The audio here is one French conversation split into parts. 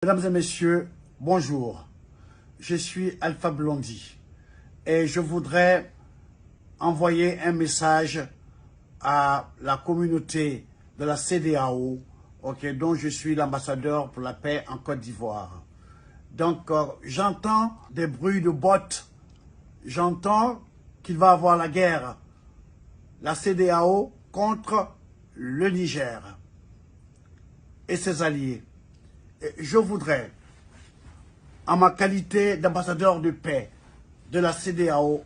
Mesdames et messieurs, bonjour. Je suis Alpha Blondy et je voudrais envoyer un message à la communauté de la CEDEAO, dont je suis l'ambassadeur pour la paix en Côte d'Ivoire. Donc, j'entends des bruits de bottes, j'entends qu'il va y avoir la guerre, la CEDEAO contre le Niger et ses alliés. Je voudrais, en ma qualité d'ambassadeur de paix de la CEDEAO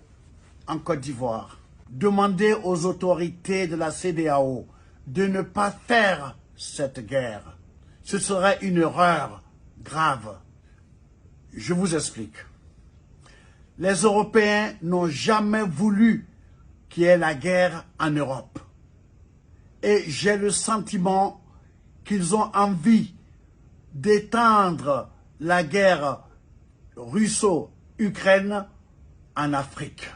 en Côte d'Ivoire, demander aux autorités de la CEDEAO de ne pas faire cette guerre. Ce serait une erreur grave. Je vous explique. Les Européens n'ont jamais voulu qu'il y ait la guerre en Europe. Et j'ai le sentiment qu'ils ont envie d'étendre la guerre russo-ukraine en Afrique.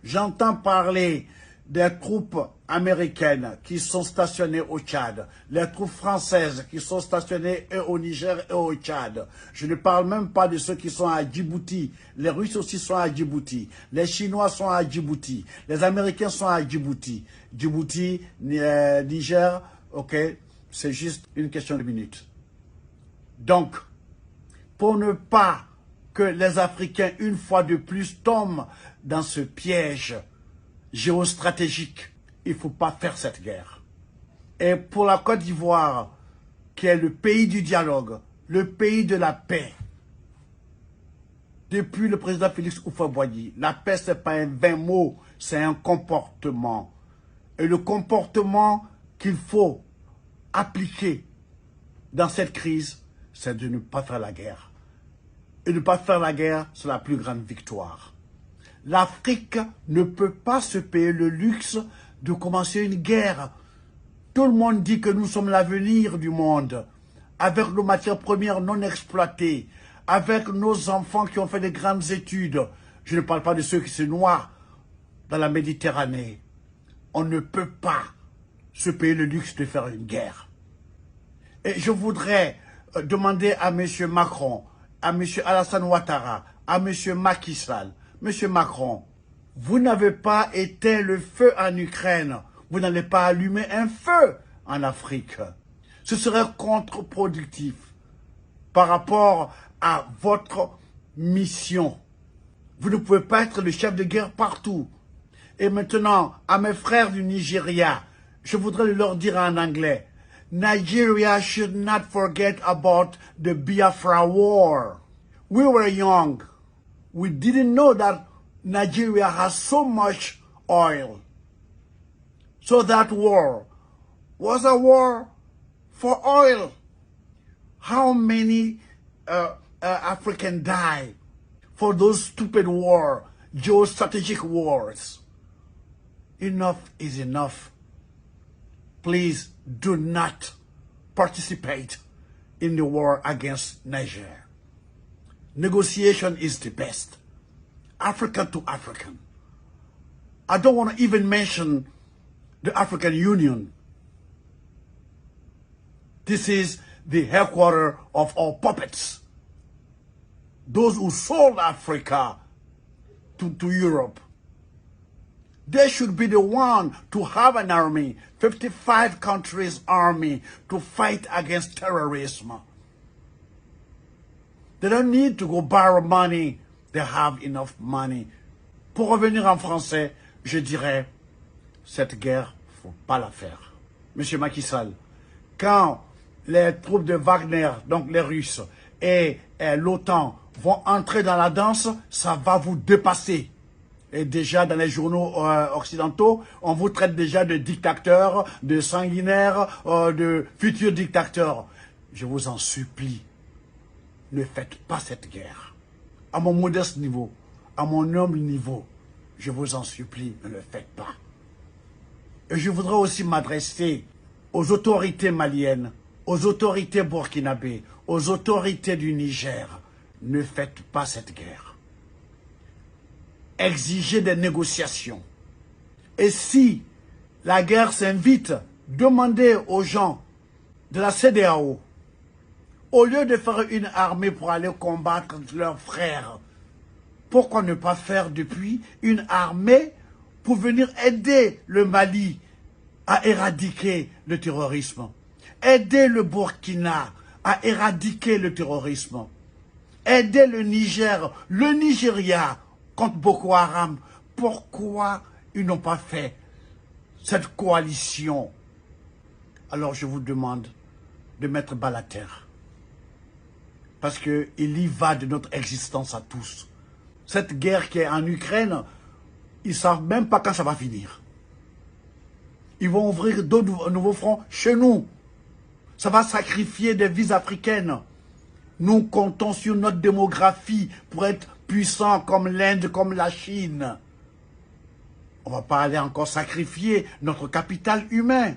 J'entends parler des troupes américaines qui sont stationnées au Tchad, les troupes françaises qui sont stationnées au Niger et au Tchad. Je ne parle même pas de ceux qui sont à Djibouti. Les Russes aussi sont à Djibouti. Les Chinois sont à Djibouti. Les Américains sont à Djibouti. Djibouti, Niger, ok, c'est juste une question de minutes. Donc, pour ne pas que les Africains, une fois de plus, tombent dans ce piège géostratégique, il ne faut pas faire cette guerre. Et pour la Côte d'Ivoire, qui est le pays du dialogue, le pays de la paix, depuis le président Félix Houphouët-Boigny, la paix, ce n'est pas un vain mot, c'est un comportement. Et le comportement qu'il faut appliquer dans cette crise, c'est de ne pas faire la guerre. Et ne pas faire la guerre, c'est la plus grande victoire. L'Afrique ne peut pas se payer le luxe de commencer une guerre. Tout le monde dit que nous sommes l'avenir du monde, avec nos matières premières non exploitées, avec nos enfants qui ont fait des grandes études. Je ne parle pas de ceux qui se noient dans la Méditerranée. On ne peut pas se payer le luxe de faire une guerre. Et je voudrais demander à M. Macron, à M. Alassane Ouattara, à M. Macky Sall, M. Macron, vous n'avez pas éteint le feu en Ukraine, vous n'allez pas allumer un feu en Afrique. Ce serait contre-productif par rapport à votre mission. Vous ne pouvez pas être le chef de guerre partout. Et maintenant, à mes frères du Nigeria, je voudrais leur dire en anglais, Nigeria should not forget about the Biafra war. We were young. We didn't know that Nigeria has so much oil. So that war was a war for oil. How many Africans died for those stupid wars, geostrategic wars? Enough is enough. Please do not participate in the war against Niger. Negotiation is the best. African to African. I don't want to even mention the African Union. This is the headquarters of all puppets. Those who sold Africa to Europe. They should be the one to have an army, 55 countries army, to fight against terrorism. They don't need to go borrow money. They have enough money. Pour revenir en français, je dirais, cette guerre, il ne faut pas la faire. Monsieur Macky Sall, quand les troupes de Wagner, donc les Russes, et l'OTAN vont entrer dans la danse, ça va vous dépasser. Et déjà dans les journaux occidentaux, on vous traite déjà de dictateurs, de sanguinaires, de futurs dictateurs. Je vous en supplie, ne faites pas cette guerre. À mon modeste niveau, à mon humble niveau, je vous en supplie, ne le faites pas. Et je voudrais aussi m'adresser aux autorités maliennes, aux autorités burkinabées, aux autorités du Niger. Ne faites pas cette guerre. Exiger des négociations. Et si la guerre s'invite, demandez aux gens de la CEDEAO Au lieu de faire une armée pour aller combattre leurs frères, pourquoi ne pas faire depuis une armée pour venir aider le Mali à éradiquer le terrorisme, aider le Burkina à éradiquer le terrorisme, aider le Niger, le Nigeria contre Boko Haram. Pourquoi ils n'ont pas fait cette coalition? Alors je vous demande de mettre bas la terre. Parce qu'il y va de notre existence à tous. Cette guerre qui est en Ukraine, ils ne savent même pas quand ça va finir. Ils vont ouvrir d'autres nouveaux fronts chez nous. Ça va sacrifier des vies africaines. Nous comptons sur notre démographie pour être puissants comme l'Inde, comme la Chine. On ne va pas aller encore sacrifier notre capital humain.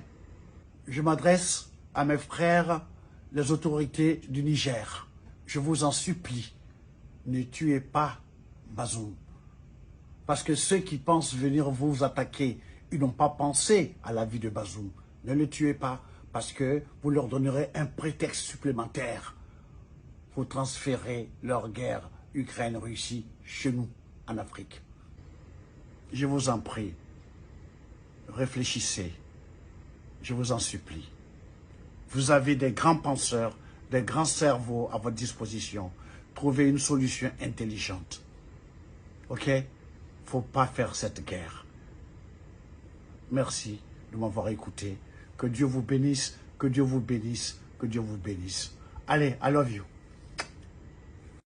Je m'adresse à mes frères, les autorités du Niger. Je vous en supplie, ne tuez pas Bazoum. Parce que ceux qui pensent venir vous attaquer, ils n'ont pas pensé à la vie de Bazoum. Ne le tuez pas, parce que vous leur donnerez un prétexte supplémentaire pour transférer leur guerre Ukraine-Russie chez nous, en Afrique. Je vous en prie, réfléchissez, je vous en supplie. Vous avez des grands penseurs, des grands cerveaux à votre disposition. Trouvez une solution intelligente. Ok? Il ne faut pas faire cette guerre. Merci de m'avoir écouté. Que Dieu vous bénisse, que Dieu vous bénisse, que Dieu vous bénisse. Allez, I love you.